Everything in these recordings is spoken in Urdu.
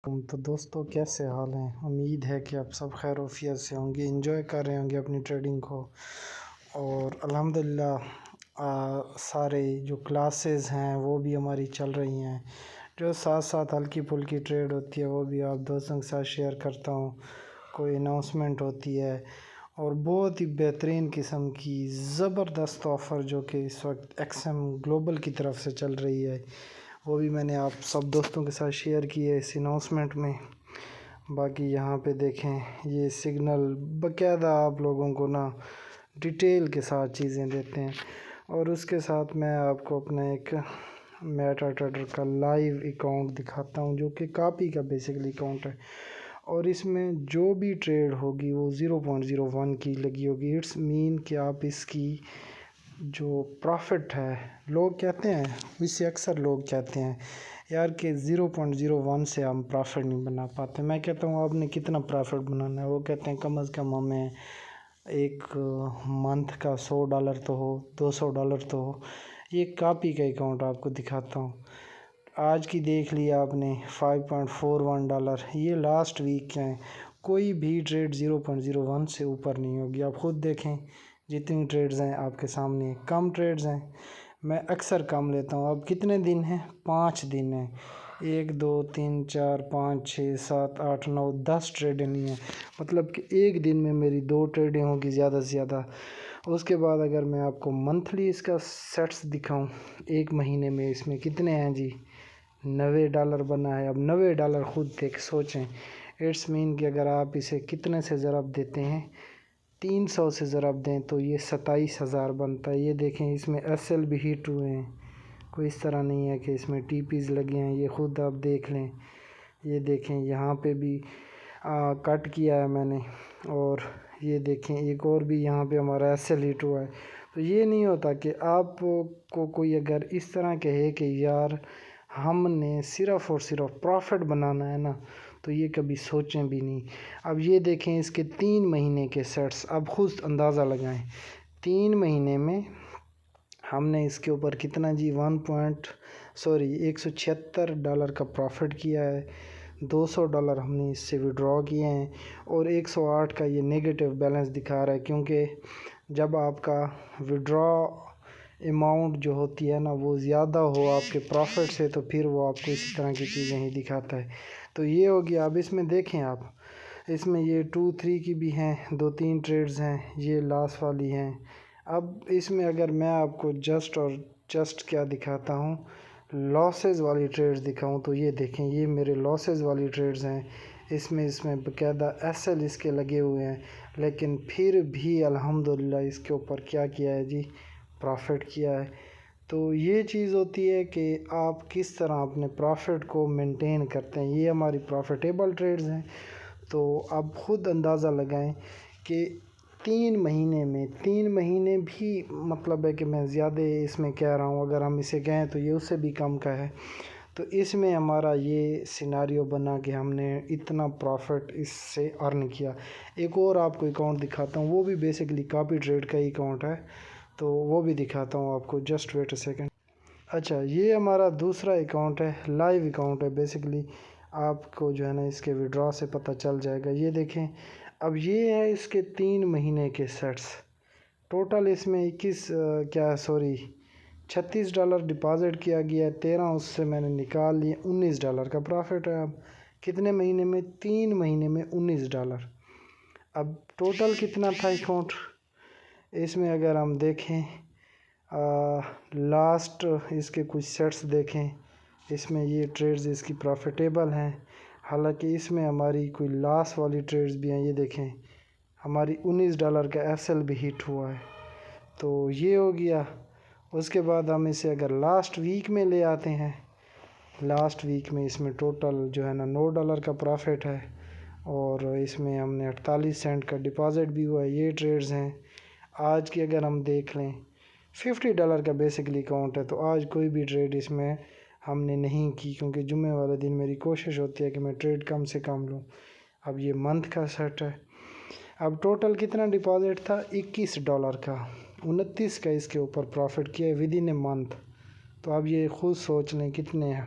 تو دوستوں کیسے حال ہیں؟ امید ہے کہ آپ سب خیر وفیت سے ہوں گے، انجوائے کر رہے ہوں گے اپنی ٹریڈنگ کو۔ اور الحمدللہ سارے جو کلاسز ہیں وہ بھی ہماری چل رہی ہیں، جو ساتھ ساتھ ہلکی پھلکی ٹریڈ ہوتی ہے وہ بھی آپ دوستوں کے ساتھ شیئر کرتا ہوں، کوئی اناؤنسمنٹ ہوتی ہے اور بہت ہی بہترین قسم کی زبردست آفر جو کہ اس وقت ایکس ایم گلوبل کی طرف سے چل رہی ہے، وہ بھی میں نے آپ سب دوستوں کے ساتھ شیئر کی ہے اس اناؤنسمنٹ میں۔ باقی یہاں پہ دیکھیں یہ سگنل باقاعدہ آپ لوگوں کو ڈیٹیل کے ساتھ چیزیں دیتے ہیں، اور اس کے ساتھ میں آپ کو اپنا ایک میٹا ٹریڈر کا لائیو اکاؤنٹ دکھاتا ہوں جو کہ کاپی کا بیسیکلی اکاؤنٹ ہے، اور اس میں جو بھی ٹریڈ ہوگی وہ 0.01 کی لگی ہوگی۔ اٹس مین کہ آپ اس کی جو پروفٹ ہے، لوگ کہتے ہیں، اسے اکثر لوگ کہتے ہیں یار کہ 0.01 سے ہم پروفٹ نہیں بنا پاتے۔ میں کہتا ہوں آپ نے کتنا پروفٹ بنانا ہے؟ وہ کہتے ہیں کم از کم ہمیں ایک منتھ کا $100 تو ہو، $200 تو ہو۔ یہ کاپی کا اکاؤنٹ آپ کو دکھاتا ہوں۔ آج کی دیکھ لیا آپ نے $5.41، یہ لاسٹ ویک کے ہیں، کوئی بھی ٹریڈ 0.01 سے اوپر نہیں ہوگی۔ آپ خود دیکھیں جتنی ٹریڈز ہیں آپ کے سامنے، کم ٹریڈز ہیں، میں اکثر کم لیتا ہوں۔ اب کتنے دن ہیں؟ 5 دن ہیں، 1 2 3 4 5 6 7 8 9 10 ٹریڈیں نہیں ہیں، مطلب کہ ایک دن میں میری 2 ٹریڈیں ہوگی زیادہ سے زیادہ۔ اس کے بعد اگر میں آپ کو منتھلی اس کا سیٹس دکھاؤں، ایک مہینے میں اس میں کتنے ہیں جی؟ $90 بنا ہے۔ اب $90 خود دیکھ سوچیں، اٹس مین کہ اگر آپ اسے کتنے سے ضرب دیتے ہیں، 300 سے ضرب دیں تو یہ 27,000 بنتا ہے۔ یہ دیکھیں اس میں ایس ایل بھی ہٹ ہوئے ہیں، کوئی اس طرح نہیں ہے کہ اس میں ٹی پیز لگے ہیں، یہ خود آپ دیکھ لیں۔ یہ دیکھیں یہاں پہ بھی کٹ کیا ہے میں نے، اور یہ دیکھیں ایک اور بھی یہاں پہ ہمارا ایس ایل ہٹ ہوا ہے۔ تو یہ نہیں ہوتا کہ آپ کو کوئی اگر اس طرح کہے کہ یار ہم نے صرف اور صرف پروفٹ بنانا ہے تو یہ کبھی سوچیں بھی نہیں۔ اب یہ دیکھیں اس کے 3 مہینے کے سیٹس، اب خود اندازہ لگائیں 3 مہینے میں ہم نے اس کے اوپر کتنا جی $176 کا پروفٹ کیا ہے، $200 ہم نے اس سے وڈرا کیے ہیں، اور 108 کا یہ نیگیٹو بیلنس دکھا رہا ہے، کیونکہ جب آپ کا وڈرا اماؤنٹ جو ہوتی ہے وہ زیادہ ہو آپ کے پروفٹ سے، تو پھر وہ آپ کو اسی طرح کی چیزیں ہی دکھاتا ہے۔ تو یہ ہو گیا۔ اب اس میں دیکھیں آپ، اس میں یہ 2-3 کی بھی ہیں، 2-3 ٹریڈز ہیں، یہ لاس والی ہیں۔ اب اس میں اگر میں آپ کو جسٹ کیا دکھاتا ہوں، لاسز والی ٹریڈز دکھاؤں، تو یہ دیکھیں یہ میرے لاسز والی ٹریڈز ہیں۔ اس میں باقاعدہ ایس ایل اس کے لگے ہوئے ہیں، لیکن پھر بھی الحمدللہ اس کے اوپر کیا کیا ہے جی؟ پروفٹ کیا ہے۔ تو یہ چیز ہوتی ہے کہ آپ کس طرح اپنے پروفٹ کو مینٹین کرتے ہیں۔ یہ ہماری پروفیٹیبل ٹریڈز ہیں، تو آپ خود اندازہ لگائیں کہ 3 مہینے بھی مطلب ہے کہ میں زیادہ اس میں کہہ رہا ہوں، اگر ہم اسے کہیں تو یہ اس سے بھی کم کا ہے۔ تو اس میں ہمارا یہ سیناریو بنا کہ ہم نے اتنا پروفٹ اس سے ارن کیا۔ ایک اور آپ کو اکاؤنٹ دکھاتا ہوں، وہ بھی بیسیکلی کاپی ٹریڈ کا ہی اکاؤنٹ ہے، تو وہ بھی دکھاتا ہوں آپ کو، جسٹ ویٹ اے سیکنڈ۔ اچھا، یہ ہمارا دوسرا اکاؤنٹ ہے، لائیو اکاؤنٹ ہے بیسیکلی، آپ کو جو ہے اس کے وڈرا سے پتہ چل جائے گا۔ یہ دیکھیں، اب یہ ہے اس کے 3 مہینے کے سیٹس، ٹوٹل اس میں $36 ڈپازٹ کیا گیا ہے، 13 اس سے میں نے نکال لیے، $19 کا پروفٹ ہے۔ اب کتنے مہینے میں؟ 3 مہینے میں $19۔ اب ٹوٹل کتنا تھا اکاؤنٹ؟ اس میں اگر ہم دیکھیں لاسٹ اس کے کچھ سیٹس دیکھیں، اس میں یہ ٹریڈز اس کی پروفیٹیبل ہیں، حالانکہ اس میں ہماری کوئی لاس والی ٹریڈز بھی ہیں۔ یہ دیکھیں ہماری $19 کا ایس ایل بھی ہٹ ہوا ہے، تو یہ ہو گیا۔ اس کے بعد ہم اسے اگر لاسٹ ویک میں لے آتے ہیں، لاسٹ ویک میں اس میں ٹوٹل جو ہے $9 کا پروفٹ ہے، اور اس میں ہم نے 48 سینٹ کا ڈپازٹ بھی ہوا ہے۔ یہ ٹریڈز ہیں آج کی، اگر ہم دیکھ لیں $50 کا بیسیکلی اکاؤنٹ ہے، تو آج کوئی بھی ٹریڈ اس میں ہم نے نہیں کی، کیونکہ جمعے والے دن میری کوشش ہوتی ہے کہ میں ٹریڈ کم سے کم لوں۔ اب یہ منتھ کا سیٹ ہے۔ اب ٹوٹل کتنا ڈپازٹ تھا؟ $21 کا، 29 کا اس کے اوپر پروفٹ کیا ہے ود ان اے منتھ۔ تو اب یہ خود سوچ لیں کتنے ہیں۔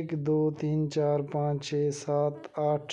1 2 3 4 5 6 7 8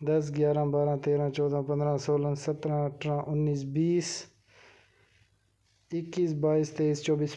10 11 12 13 14 15 16 17 18 19 20 21 22 23 24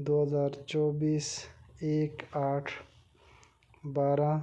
2024 1 8 12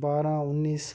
12 19